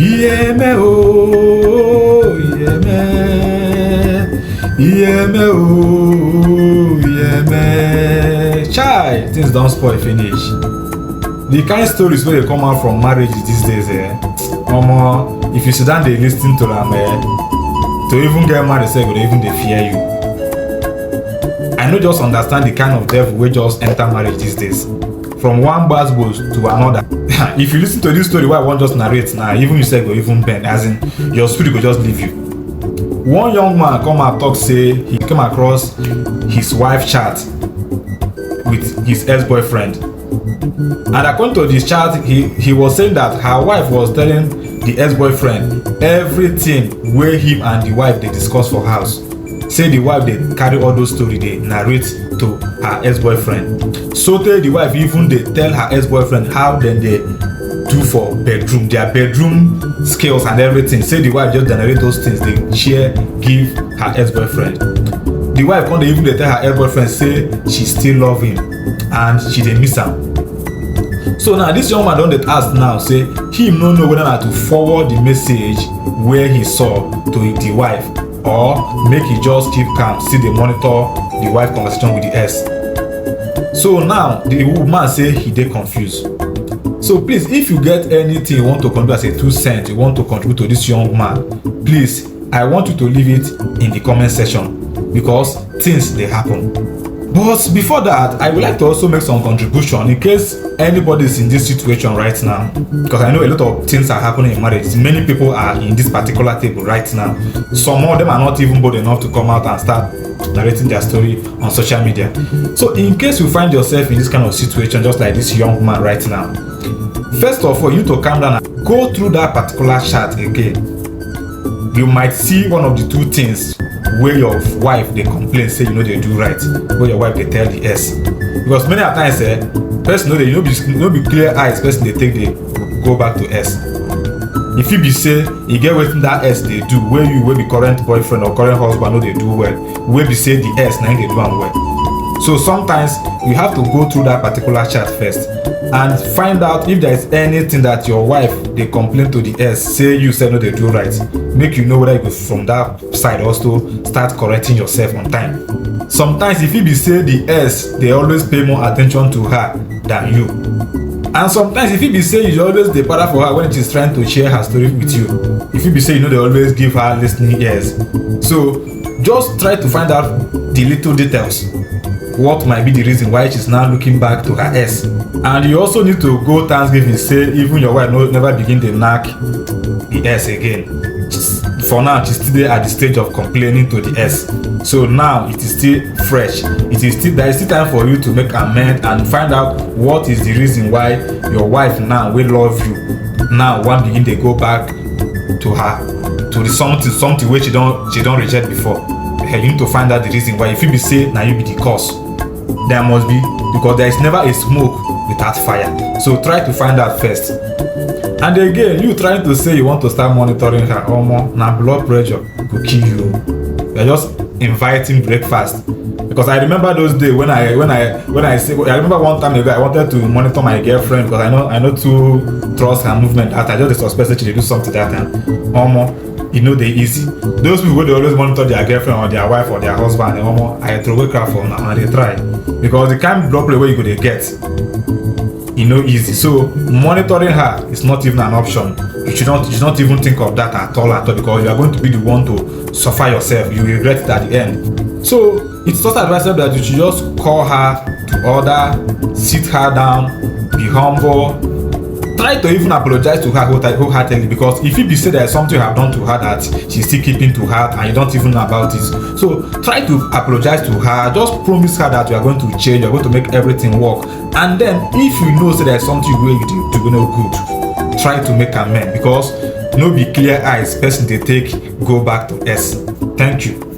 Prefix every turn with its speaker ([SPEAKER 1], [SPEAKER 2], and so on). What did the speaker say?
[SPEAKER 1] Yeah, me, oh, yeah, me. Yeah, me, oh, yeah, me. Chai, things don't spoil finish. The kind of stories where they come out from marriages these days, if you sit down, they listen to them, to even get married, say, they even they fear you. I no just understand the kind of devil wey just enter marriage these days. From one bad boss to another. If you listen to this story, why I wan just narrate now, even you say go even bend, as in your spirit go just leave you. One young man come out talk say he came across his wife chat with his ex-boyfriend, and according to this chat, he was saying that her wife was telling the ex-boyfriend everything wey him and the wife dey discuss for house. Say the wife dey carry all those stories dey narrate to her ex-boyfriend. So tey the wife even dey tell her ex-boyfriend how dem dey do for bedroom, their bedroom skills and everything. Say the wife just narrate those things dey share give her ex-boyfriend. The wife come dey even dey tell her ex-boyfriend say she still love him and she dey miss am. So now this young man don dey ask now say him no know whether na to forward the message wey he saw to the wife, or make he just keep calm, still dey monitor the wife conversation with the ex. So now the woman say he dey confused. So please, if you get anything you want to contribute as a 2 cents, you want to contribute to this young man, please, I want you to leave it in the comment section, because things dey happen. But before that, I would like to also make some contribution in case anybody is in this situation right now, because I know a lot of things are happening in marriage. Many people are in this particular table right now. Some of them are not even bold enough to come out and start narrating their story on social media. So in case you find yourself in this kind of situation, just like this young man right now, first of all, you need to calm down and go through that particular chat again. You might see one of the two things where your wife dey complain say you no dey do right, where your wife dey tell the ex. Because many a times person no be clear eyes person dey take dey go back to ex. E fit be say e get wetin that ex dey do wey you wey be current boyfriend or current husband no dey do well, wey be say the ex na him dey do am well. So sometimes you have to go through that particular chat first and find out if there is anything that your wife dey complain to the ex say you sef no dey do right, make you know whether you go from that side also start correcting yourself on time. Sometimes e fit be say the ex dey always pay more attention to her than you, and sometimes e fit be say you always dey para for her when she is trying to share her story with you. E fit be say you no dey always give her lis ten ing ears. So just try to find out the little details, what might be the reason why she's now looking back to her ex. And you also need to go Thanksgiving say even your wife never begin dey knack the ex again. For now, she's still at the stage of complaining to the ex. So now it is still fresh. There is still time for you to make amends and find out what is the reason why your wife now will love you now wan begin dey go back to her, to the something wey she don reject before. You need to find out the reason why. If you be say na you be the cause, there must be, because there is never a smoke without fire. So try to find out first. And again, you trying to say you want to start monitoring her, na blood pressure go kill you. You're just inviting breakfast. Because I remember those days when I remember one time ago I wanted to monitor my girlfriend because I know to trust her movement. After I just suspect that she do something that time. You know they easy. Those people they always monitor their girlfriend or their wife or their husband. I throw away crap for now and they try, because the kind of blood pressure you go they get, easy. So monitoring her is not even an option. You should not even think of that at all, because you are going to be the one to suffer yourself. You will regret it at the end. So it's just advisable that you should just call her to order, sit her down, be humble. Try to even apologize to her wholeheartedly, because if it be said there is something you have done to her that she's still keeping to her and you don't even know about it, so try to apologize to her. Just promise her that you are going to change, you are going to make everything work. And then if you know say there is something where you do good, try to make amends, because no be clear eyes person they take go back to S. Thank you.